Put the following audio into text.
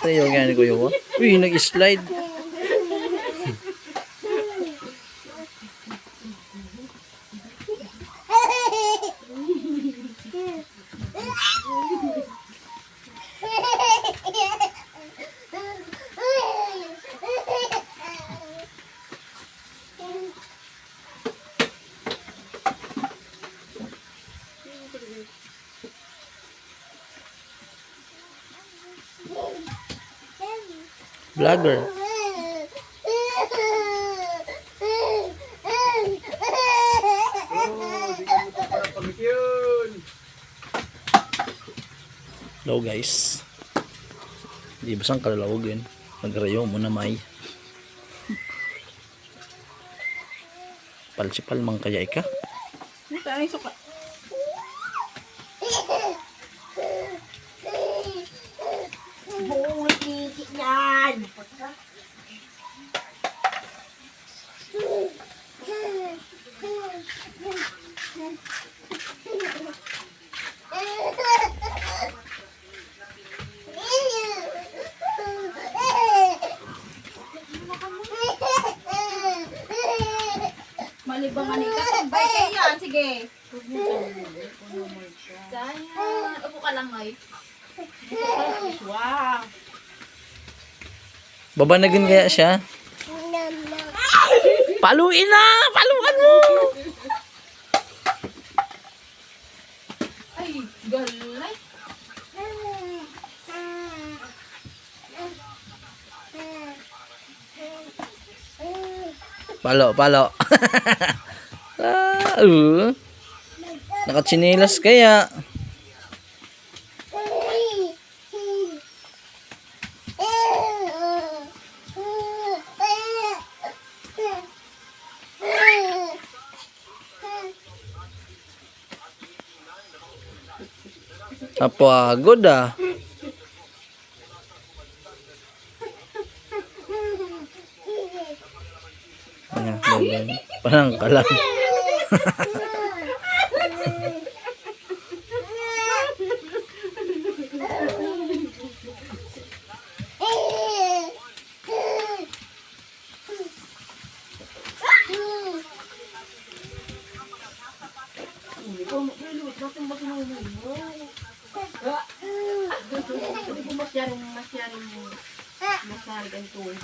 Tayo ganyan ko yun. Uy, nag-slide. Vlogger. Hello guys. Di basang kalalawag yun. Magrayo mo na may. Palsipal mang kaya ka. Ito ay suka. Buong tikit yan. Malibangan ni ka. Bye kayo yan. Sige. Sayang. Upo ka lang, May. Wow. Babanagin kaya siya? Paluin na! Paluan mo! Ay, galay. Palo, palo. Nakatsinilas kaya. Napagod ah. Ayan, parang kalang. Masyaring tuhod.